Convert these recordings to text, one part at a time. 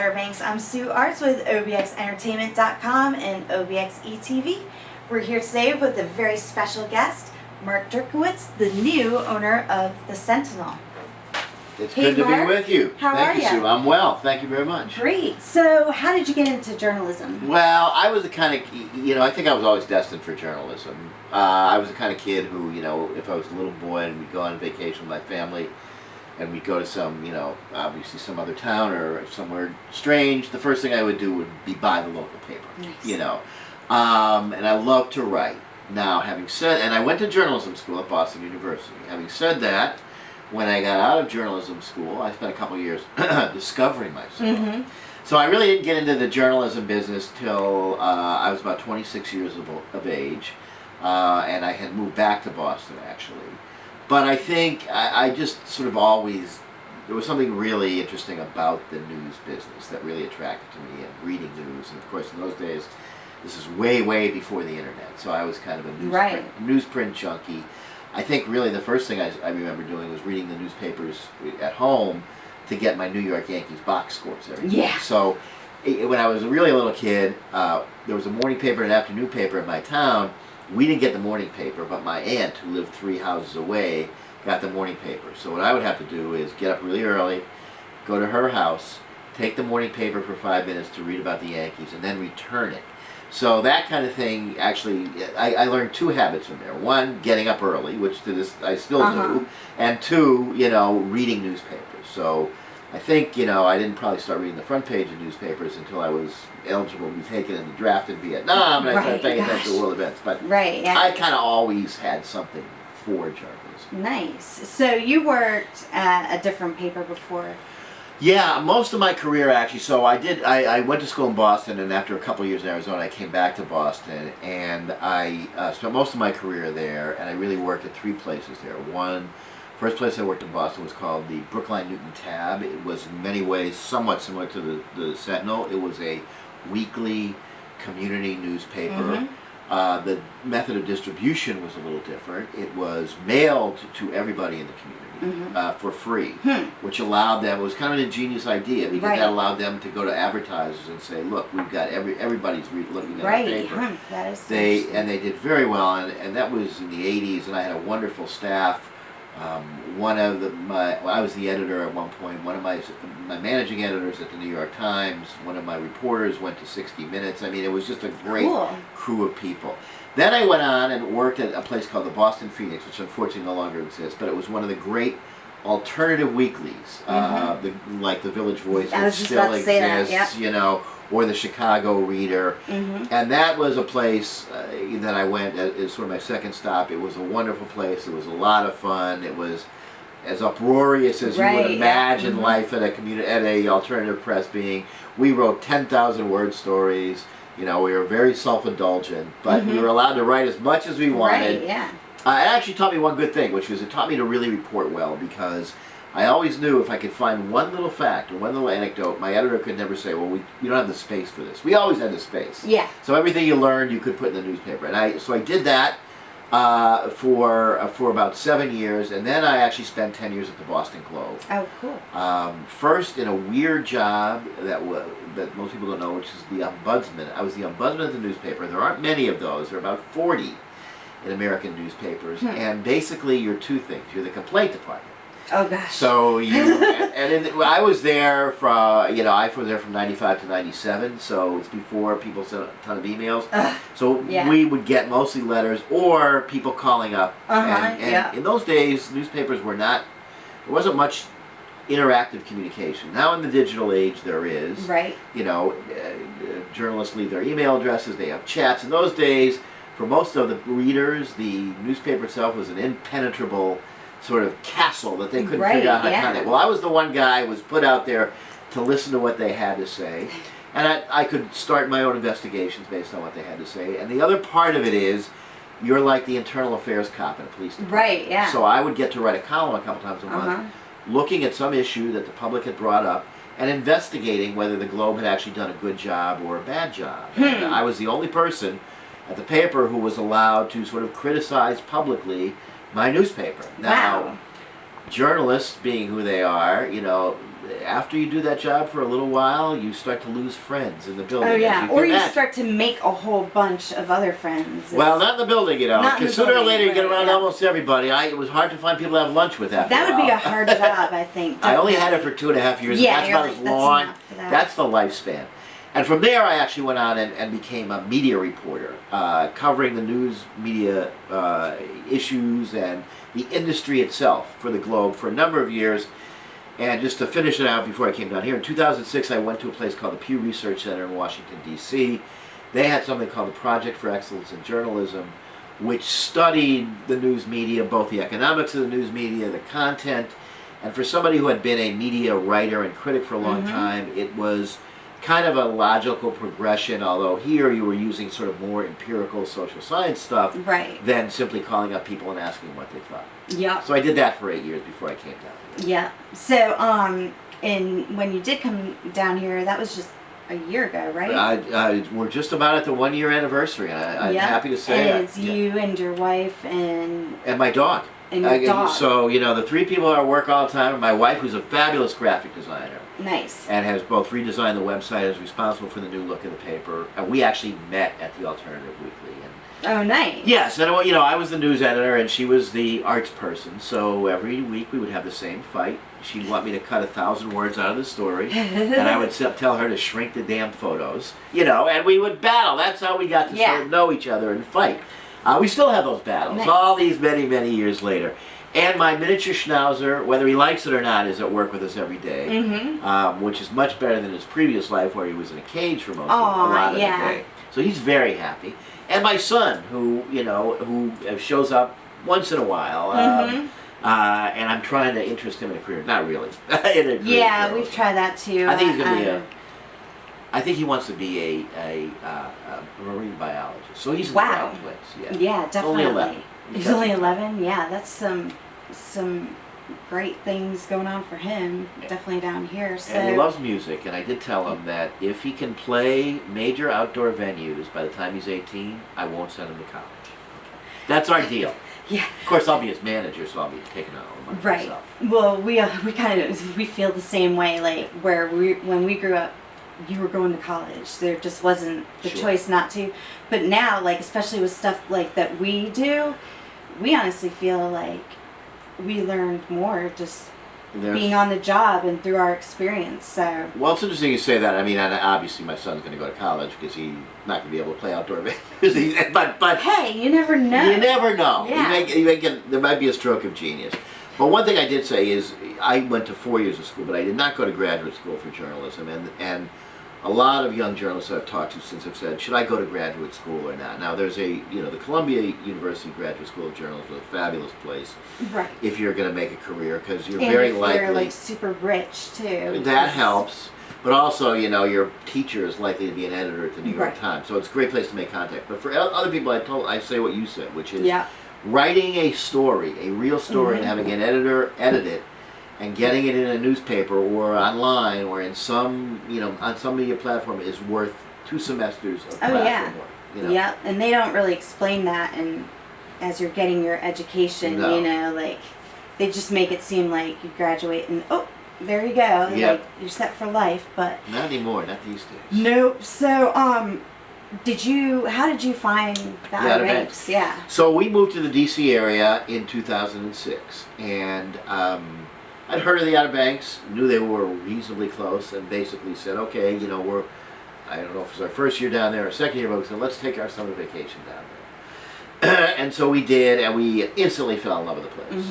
Outer Banks. I'm Sue Arts with OBXentertainment.com and OBXE TV. We're here today with a very special guest, Mark Jurkowitz, the new owner of the Sentinel. It's Hey, good to Mark. be with you. How Thank are you, ya? Sue. I'm well. Thank you very much. Great. So, how did you get into journalism? Well, I was the kind of, I think I was always destined for journalism. I was the kind of kid who, if I was a little boy and we'd go on vacation with my family and we'd go to some, obviously some other town or somewhere strange, the first thing I would do would be buy the local paper, Nice. And I love to write. Now, having said, and I went to journalism school at Boston University. Having said that, when I got out of journalism school, I spent a couple of years discovering myself. Mm-hmm. So I really didn't get into the journalism business till I was about 26 years of age, and I had moved back to Boston, actually. But I think I just sort of always, there was something really interesting about the news business that really attracted to me, and reading news. And of course, in those days, this is way, way before the internet, so I was kind of a newsprint junkie. I think really the first thing I remember doing was reading the newspapers at home to get my New York Yankees box scores every day. Yeah. So when I was a really little kid, there was a morning paper and an afternoon paper in my town. We didn't get the morning paper, but my aunt, who lived 3 houses away, got the morning paper. So what I would have to do is get up really early, go to her house, take the morning paper for 5 minutes to read about the Yankees, and then return it. So that kind of thing, actually, I learned 2 habits from there. 1, getting up early, which to this I still do, and 2, reading newspapers. So I think, I didn't probably start reading the front page of newspapers until I was eligible to be taken in the draft in Vietnam, and I started paying attention to world events. But I kind of always had something for journalism. Nice. So you worked at a different paper before? Yeah, most of my career actually. So I went to school in Boston, and after a couple of years in Arizona, I came back to Boston, and I spent most of my career there, and I really worked at 3 places there. First place I worked in Boston was called the Brookline Newton Tab. It was in many ways somewhat similar to the Sentinel. It was a weekly community newspaper. The method of distribution was a little different. It was mailed to everybody in the community for free, which allowed them, it was kind of an ingenious idea because that allowed them to go to advertisers and say, look, we've got everybody's looking at our paper. That is they did very well, and that was in the 80s, and I had a wonderful staff. I was the editor at one point. One of my managing editors at the New York Times, one of my reporters went to 60 Minutes. I mean, it was just a great crew of people. Then I went on and worked at a place called the Boston Phoenix, which unfortunately no longer exists, but it was one of the great alternative weeklies, like the Village Voice, which still exists, or the Chicago Reader. And that was a place that I went as sort of my second stop. It was a wonderful place. It was a lot of fun. It was as uproarious as you would imagine life at a alternative press being. We wrote 10,000 word stories. We were very self-indulgent, but we were allowed to write as much as we wanted. It actually taught me one good thing, which was it taught me to really report well, because I always knew if I could find one little fact or one little anecdote, my editor could never say, well, we don't have the space for this. We always had the space. So everything you learned, you could put in the newspaper. And so I did that for about 7 years, and then I actually spent 10 years at the Boston Globe. Oh, cool. First in a weird job that most people don't know, which is the ombudsman. I was the ombudsman of the newspaper. There aren't many of those. There are about 40 in American newspapers, and basically you're 2 things. You're the complaint department. Oh gosh. So I was there I was there from 95 to 97, so it's before people sent a ton of emails. So we would get mostly letters or people calling up. And in those days, newspapers there wasn't much interactive communication. Now in the digital age there is. Journalists leave their email addresses, they have chats. In those days, for most of the readers, the newspaper itself was an impenetrable sort of castle that they couldn't figure out how to contact. Well, I was the one guy who was put out there to listen to what they had to say, and I could start my own investigations based on what they had to say. And the other part of it is, you're like the internal affairs cop in a police department. So I would get to write a column a couple times a month, looking at some issue that the public had brought up, and investigating whether the Globe had actually done a good job or a bad job. And I was the only person at the paper who was allowed to sort of criticize publicly my newspaper. Now, journalists, being who they are, after you do that job for a little while, you start to lose friends in the building. Oh yeah, or you imagine. start to make a whole bunch of other friends. Well, not in the building, you know, Not in because the sooner or building, later you get right, around yeah. almost everybody. It was hard to find people to have lunch with after That a would be while. a hard job, I think. I only had it for 2.5 years. Yeah, and that's you're about like, as that's long. enough for that. That's the lifespan. And from there, I actually went on and became a media reporter, covering the news media issues and the industry itself for the Globe for a number of years. And just to finish it out before I came down here, in 2006 I went to a place called the Pew Research Center in Washington, D.C. They had something called the Project for Excellence in Journalism, which studied the news media, both the economics of the news media, the content. And for somebody who had been a media writer and critic for a long time, it was kind of a logical progression, although here you were using sort of more empirical social science stuff than simply calling up people and asking what they thought. Yeah. So I did that for 8 years before I came down here. Yeah. So, and when you did come down here, that was just a year ago, right? We're just about at the 1 year anniversary, and I'm happy to say and it's you and your wife and my dog. And your dog. So, you know, the three people I work all the time, and my wife, who's a fabulous graphic designer. Nice. And has both redesigned the website, is responsible for the new look of the paper. And we actually met at the Alternative Weekly. Oh, nice. Yes, and you know, I was the news editor and she was the arts person. So every week we would have the same fight. She'd want me to cut 1,000 words out of the story, and I would tell her to shrink the damn photos. You know, and we would battle. That's how we got to sort of know each other and fight. We still have those battles all these many, many years later. And my miniature schnauzer, whether he likes it or not, is at work with us every day, which is much better than his previous life where he was in a cage for most of a lot of the day. So he's very happy. And my son, who, you know, who shows up once in a while, and I'm trying to interest him in a career. Not really. We've tried that too. I think he's going to be I think he wants to be a marine biologist. So he's in the right place. Yeah, definitely. Only 11. He's only 11. Yeah, that's some great things going on for him. Definitely down here. So. And he loves music, and I did tell him that if he can play major outdoor venues by the time he's 18, I won't send him to college. That's our deal. Yeah. Of course, I'll be his manager, so I'll be taking out all the money myself. Well, we feel the same way. Like where when we grew up, you were going to college. There just wasn't the choice not to. But now, like especially with stuff like that we do, we honestly feel like we learned more just being on the job and through our experience. So. Well, it's interesting you say that. I mean, obviously my son's going to go to college because he's not going to be able to play outdoor venues. But hey, you never know. You never know. Yeah. There might be a stroke of genius. But one thing I did say is I went to 4 years of school, but I did not go to graduate school for journalism. And a lot of young journalists I've talked to since have said, should I go to graduate school or not? Now, there's the Columbia University Graduate School of Journalism is a fabulous place if you're going to make a career, because you're very likely... you're like super rich, too. That helps. But also, you know, your teacher is likely to be an editor at the New York Times. So it's a great place to make contact. But for other people, I say what you said, which is writing a story, a real story, and having an editor edit it, and getting it in a newspaper or online or in some, on some media platform is worth 2 semesters of classroom work. You know? Yeah, and they don't really explain that, and as you're getting your education, like they just make it seem like you graduate and there you go, like you're set for life. But not anymore, not these days. Nope. So, how did you find the Outer Banks? Yeah. So we moved to the D.C. area in 2006, and I'd heard of the Outer Banks, knew they were reasonably close, and basically said, okay, I don't know if it was our first year down there or second year, but we said, let's take our summer vacation down there. And so we did, and we instantly fell in love with the place.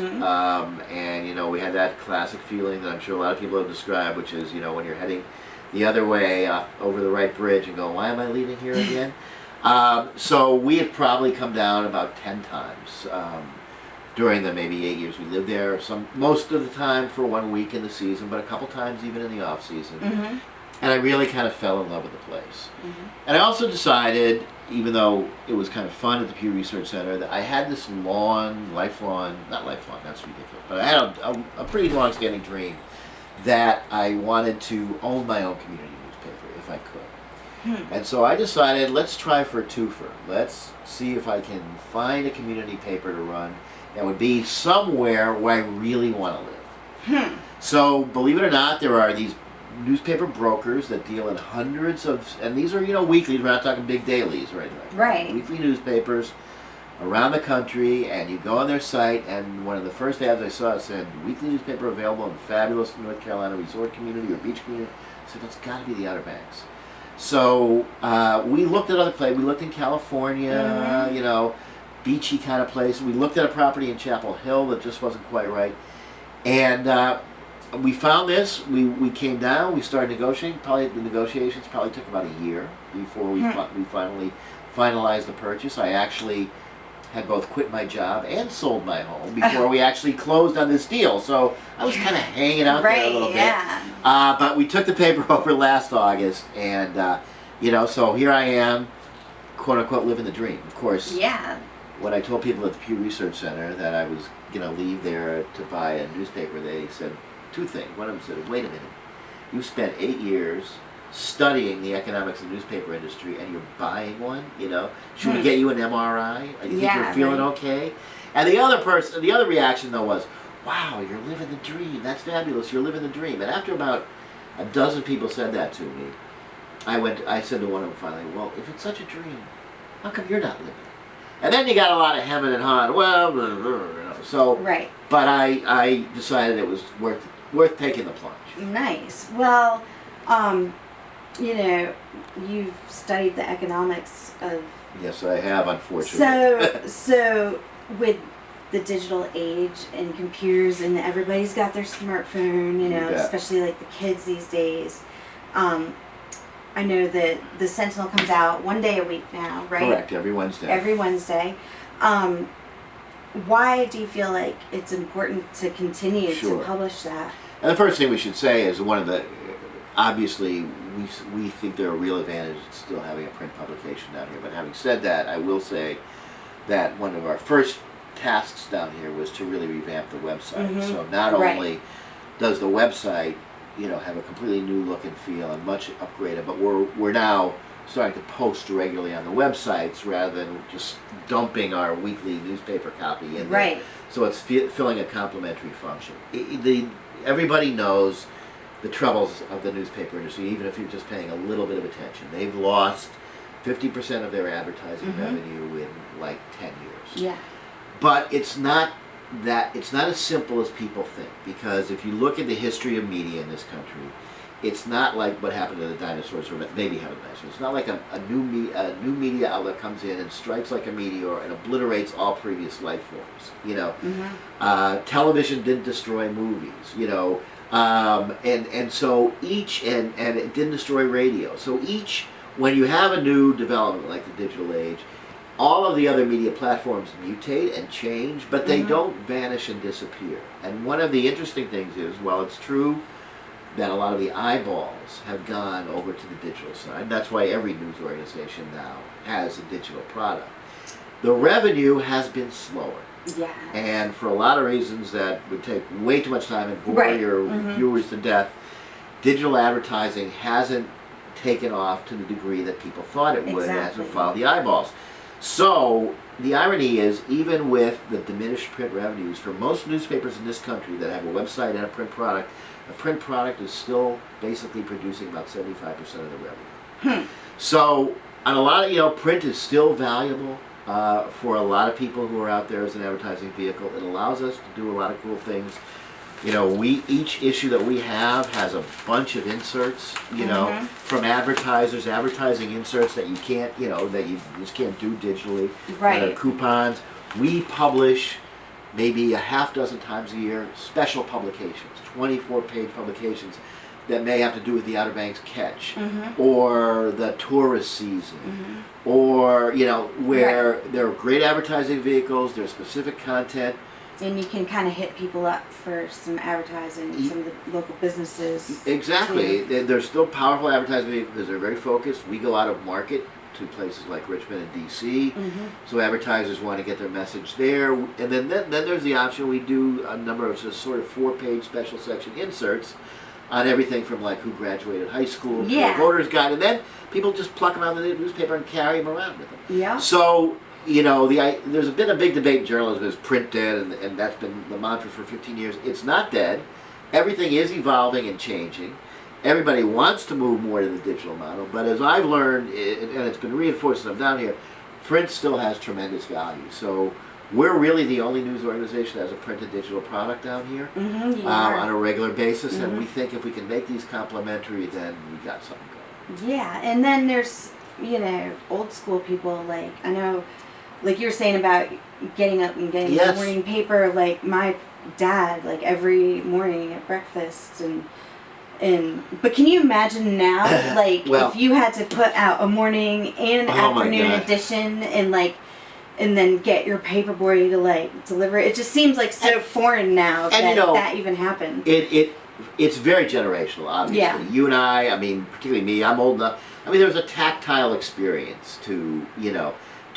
And, we had that classic feeling that I'm sure a lot of people have described, which is, when you're heading the other way over the right bridge and go, why am I leaving here again? So we had probably come down about 10 times. During the maybe 8 years we lived there, most of the time for 1 week in the season, but a couple times even in the off season. And I really kind of fell in love with the place. And I also decided, even though it was kind of fun at the Pew Research Center, that I had this lifelong, not lifelong, that's ridiculous, but I had a pretty long-standing dream that I wanted to own my own community newspaper if I could. And so I decided, let's try for a twofer. Let's see if I can find a community paper to run that would be somewhere where I really want to live. So believe it or not, there are these newspaper brokers that deal in hundreds of, and these are weeklies. We're not talking big dailies or anything like that. Right. Weekly newspapers around the country, and you go on their site, and one of the first ads I saw said, "Weekly newspaper available in fabulous North Carolina resort community or beach community." I said, "That's got to be the Outer Banks." So we looked at other places. We looked in California, beachy kind of place. We looked at a property in Chapel Hill that just wasn't quite right, and we found this. We came down. We started negotiating. The negotiations probably took about a year before we finally finalized the purchase. I actually had both quit my job and sold my home before we actually closed on this deal. So I was kind of hanging out there a little bit. But we took the paper over last August, and so here I am, quote unquote, living the dream. Of course. Yeah. When I told people at the Pew Research Center that I was going to leave there to buy a newspaper, they said two things. One of them said, "Wait a minute, you spent 8 years studying the economics of the newspaper industry, and you're buying one? Should we get you an MRI? Do you think you're feeling okay?" And the other reaction though was, "Wow, you're living the dream. That's fabulous. You're living the dream." And after about a dozen people said that to me, I said to one of them finally, "Well, if it's such a dream, how come you're not living it?" And then you got a lot of hemming and hawing. Well, so right. But I decided it was worth taking the plunge. Nice. Well, you've studied the economics of. Yes, I have, unfortunately. So with the digital age and computers, and everybody's got their smartphone, especially like the kids these days. I know that the Sentinel comes out one day a week now, right? Correct, every Wednesday. Every Wednesday. Why do you feel like it's important to continue to publish that? And the first thing we should say is obviously we think there are real advantages to still having a print publication down here. But having said that, I will say that one of our first tasks down here was to really revamp the website. So not only does the website have a completely new look and feel and much upgraded, but we're now starting to post regularly on the websites rather than just dumping our weekly newspaper copy in there. So it's filling a complementary function. Everybody knows the troubles of the newspaper industry, even if you're just paying a little bit of attention. They've lost 50% of their advertising revenue in like 10 years. Yeah. But it's not as simple as people think, because if you look at the history of media in this country, it's not like what happened to the dinosaurs, or maybe happened to dinosaurs. It's not like a new media outlet comes in and strikes like a meteor and obliterates all previous life forms. Television didn't destroy movies, and so each and it didn't destroy radio. So when you have a new development like the digital age, all of the other media platforms mutate and change, but they don't vanish and disappear. And one of the interesting things is, while it's true that a lot of the eyeballs have gone over to the digital side, that's why every news organization now has a digital product, the revenue has been slower. Yeah. And for a lot of reasons that would take way too much time and bore your viewers to death, digital advertising hasn't taken off to the degree that people thought it would as it followed the eyeballs. So the irony is, even with the diminished print revenues for most newspapers in this country that have a website and a print product is still basically producing about 75% of the revenue. So on a lot of, print is still valuable for a lot of people who are out there as an advertising vehicle. It allows us to do a lot of cool things. Each issue that we have has a bunch of inserts, from advertising inserts that you can't, that you just can't do digitally. Coupons. We publish maybe a half dozen times a year special publications, 24-page publications that may have to do with the Outer Banks catch, or the tourist season, or, where there are great advertising vehicles, there's specific content. And you can kind of hit people up for some advertising, some of the local businesses. Exactly. There's still powerful advertising vehicles. They're very focused. We go out of market to places like Richmond and D.C. So advertisers want to get their message there. And then there's the option. We do a number of sort of 4-page special section inserts on everything from like who graduated high school to a voter's guide. And then people just pluck them out of the newspaper and carry them around with them. Yeah. So there's been a big debate in journalism: is print dead? And that's been the mantra for 15 years. It's not dead. everything is evolving and changing. Everybody wants to move more to the digital model, but as I've learned, and it's been reinforced since I'm down here, print still has tremendous value. So we're really the only news organization that has a print and digital product down here on a regular basis, and we think if we can make these complementary, then we got something going. Yeah, and then there's, old school people, like, I know, like you were saying about getting up and getting the morning paper, like my dad, like every morning at breakfast, but can you imagine now, like, if you had to put out a morning and afternoon edition and then get your paper boy to like deliver it? It just seems like so foreign now that even happened. It's very generational, obviously. Yeah. You and I mean, particularly me, I'm old enough. I mean, there was a tactile experience to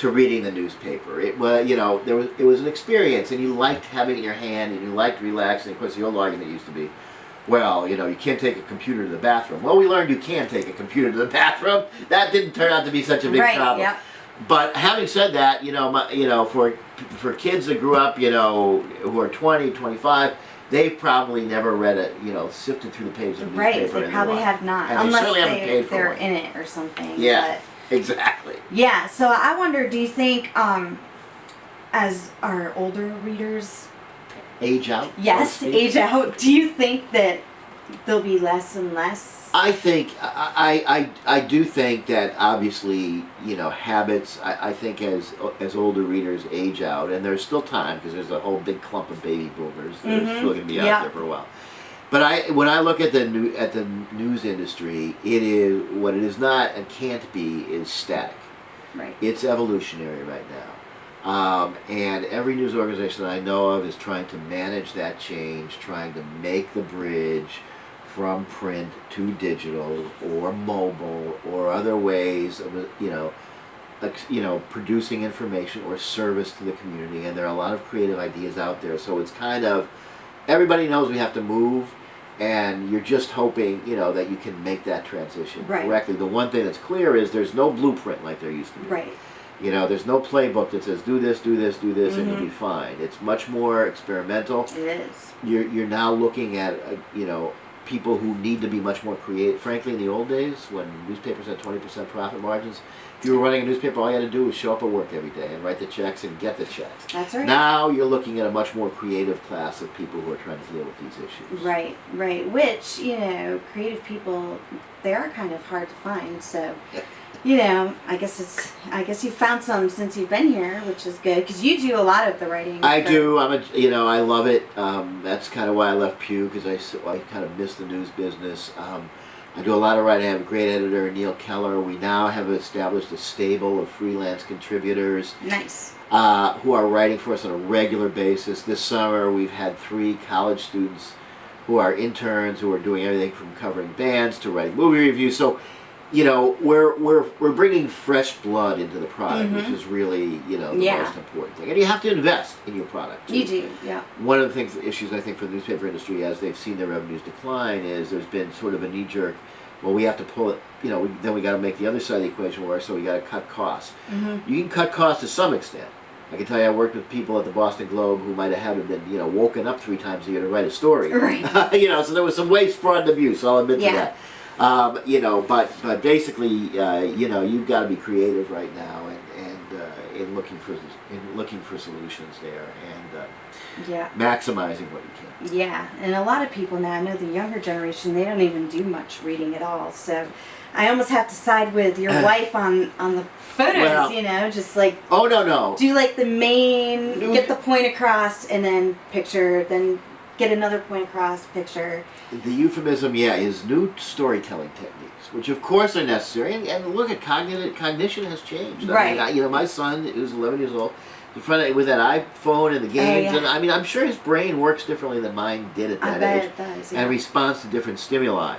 reading the newspaper. It was, it was an experience, and you liked having it in your hand, and you liked relaxing. Of course, the old argument used to be, well, you can't take a computer to the bathroom. Well, we learned you can take a computer to the bathroom. That didn't turn out to be such a big problem. Yeah. But having said that, for kids that grew up, who are 20, 25, they've probably never read it, sifted through the pages of the newspaper. Right, they probably have not, and unless they're in it or something. Yeah, exactly. Yeah, so I wonder, do you think, as our older readers age out? Yes, age out. Do you think that there'll be less and less? I think, I do think that obviously, habits, I think as older readers age out, and there's still time because there's a whole big clump of baby boomers that are still going to be out there for a while. But when I look at the news industry, what it is not and can't be is static. Right. It's evolutionary right now. And every news organization that I know of is trying to manage that change, trying to make the bridge from print to digital or mobile or other ways of, producing information or service to the community. And there are a lot of creative ideas out there. So it's kind of, everybody knows we have to move, and you're just hoping, that you can make that transition correctly. The one thing that's clear is there's no blueprint like there used to be. Right. There's no playbook that says do this, do this, do this, and you'll be fine. It's much more experimental. It is. You're now looking at, people who need to be much more creative. Frankly, in the old days, when newspapers had 20% profit margins, if you were running a newspaper, all you had to do was show up at work every day and write the checks and get the checks. That's right. Now you're looking at a much more creative class of people who are trying to deal with these issues. Right. Which, creative people, they are kind of hard to find. So, I guess you found some since you've been here, which is good, because you do a lot of the writing. I do. I love it. That's kind of why I left Pew, because I kind of miss the news business. I do a lot of writing. I have a great editor, Neil Keller. We now have established a stable of freelance contributors. Nice. Who are writing for us on a regular basis. This summer we've had 3 college students who are interns who are doing everything from covering bands to writing movie reviews. So, we're bringing fresh blood into the product, which is really, the most important thing. And you have to invest in your product, too. You do, yeah. One of the issues I think for the newspaper industry, as they've seen their revenues decline, is there's been sort of a knee-jerk, well, we have to pull it, then we got to make the other side of the equation work, so we got to cut costs. You can cut costs to some extent. I can tell you I worked with people at the Boston Globe who might have been, woken up 3 times a year to write a story. Right. So there was some waste, fraud, and abuse, I'll admit to that. But basically, you've got to be creative right now, and in looking for solutions there, and maximizing what you can. Yeah, and a lot of people now, I know the younger generation, they don't even do much reading at all. So I almost have to side with your wife on the photos. Just like do like the main, get the point across, and then picture, then get another point across, picture. The euphemism, is new storytelling techniques, which of course are necessary. And look at cognition has changed. Right. I mean, my son, who's 11 years old, in front of with that iPhone and the games, and I'm sure his brain works differently than mine did at that age. It does, and responds to different stimuli.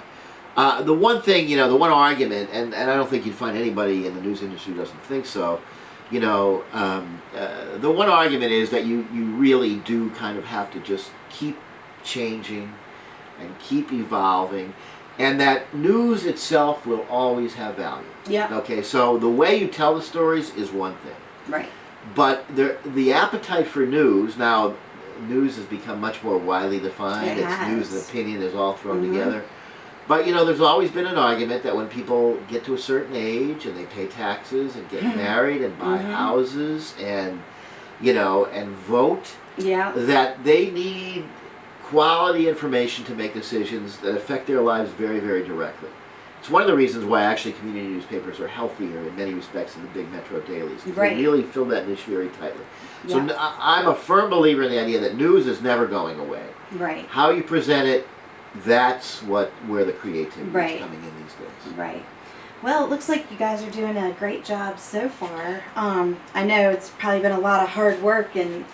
The one thing, the one argument, and I don't think you'd find anybody in the news industry who doesn't think so. The one argument is that you really do kind of have to just keep changing and keep evolving, and that news itself will always have value. Yeah. Okay, so the way you tell the stories is one thing. Right. But the appetite for news, now, news has become much more widely defined. It It's has. news and opinion is all thrown Mhm. together. But there's always been an argument that when people get to a certain age and they pay taxes and get married and buy houses and and vote, Yeah. that they need quality information to make decisions that affect their lives very, very directly. It's one of the reasons why actually community newspapers are healthier in many respects than the big metro dailies. 'Cause Right. They really fill that niche very tightly. So Yeah. I'm a firm believer in the idea that news is never going away. Right. How you present it, that's where the creativity Right. is coming in these days. Right. Well, it looks like you guys are doing a great job so far. I know it's probably been a lot of hard work and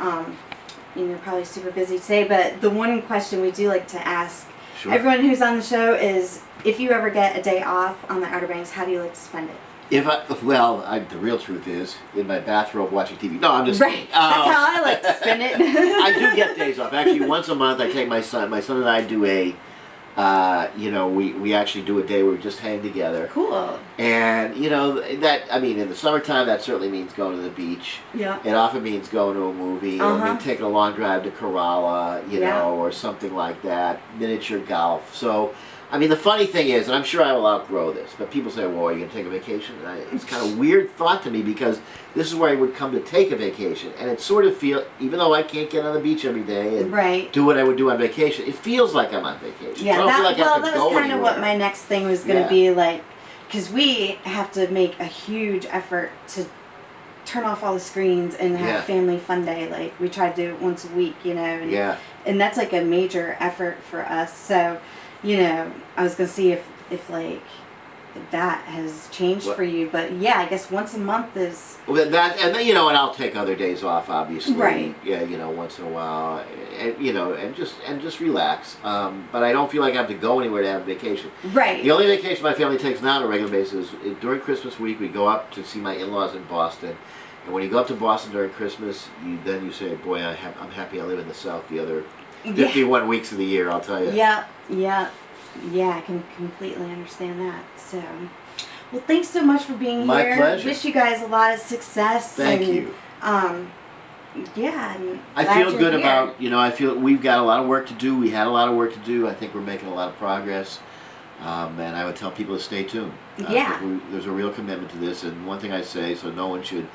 you're probably super busy today, but the one question we do like to ask Sure. everyone who's on the show is, if you ever get a day off on the Outer Banks, how do you like to spend it? The real truth is, in my bathrobe watching TV. No, I'm just Right. kidding. That's how I like to spend it. I do get days off. Actually, once a month I take my son. My son and I do we actually do a day where we just hang together. Cool. And in the summertime that certainly means going to the beach. Yeah. It often means going to a movie. Or Uh-huh. taking a long drive to Kerala, Yeah. or something like that. Miniature golf. So, the funny thing is, and I'm sure I will outgrow this, but people say, well, are you going to take a vacation? And it's kind of a weird thought to me because this is where I would come to take a vacation. And it sort of feels, even though I can't get on the beach every day and Right. do what I would do on vacation, it feels like I'm on vacation. Yeah, I don't feel like I have to that go was kind of what anywhere. my next thing was going to be like, because we have to make a huge effort to turn off all the screens and have Yeah. family fun day. Like, we try to do it once a week, and, Yeah. and that's like a major effort for us. So, I was going to see if that has changed Well- for you, but yeah, I guess once a month is Well, that, and then, and I'll take other days off, obviously. Right. Yeah, once in a while, and just relax. But I don't feel like I have to go anywhere to have a vacation. right. The only vacation my family takes now on a regular basis is during Christmas week. We go up to see my in-laws in Boston, and when you go up to Boston during Christmas, you say, "Boy, I'm happy I live in the South the other 51 weeks of the year." I'll tell you. Yeah, I can completely understand that. So, well, thanks so much for being My here. pleasure. Wish you guys a lot of success. Thank and, you. Yeah, and I glad feel you're good here. about, I feel we've got a lot of work to do. We had a lot of work to do. I think we're making a lot of progress. And I would tell people to stay tuned. Yeah. There's a real commitment to this. And one thing I say, so no one should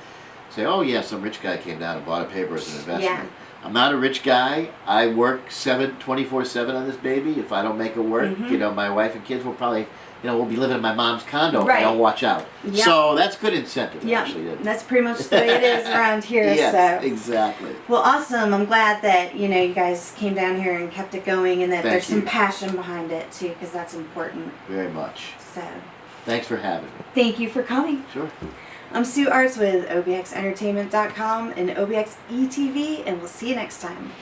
say, oh, yeah, some rich guy came down and bought a paper as an investment. Yeah. I'm not a rich guy. I work 24/7 on this baby. If I don't make it work, my wife and kids will probably, we'll be living in my mom's condo if I Right. don't watch out. Yeah. So that's good incentive, Yeah, actually. that's pretty much the way it is around here. Yes, So. exactly. Well, awesome. I'm glad that, you guys came down here and kept it going and that Thank there's some you. passion behind it, too, because that's important. Very much. So, Thanks for having me. thank you for coming. Sure. I'm Sue Arts with OBXentertainment.com and OBXE TV, and we'll see you next time.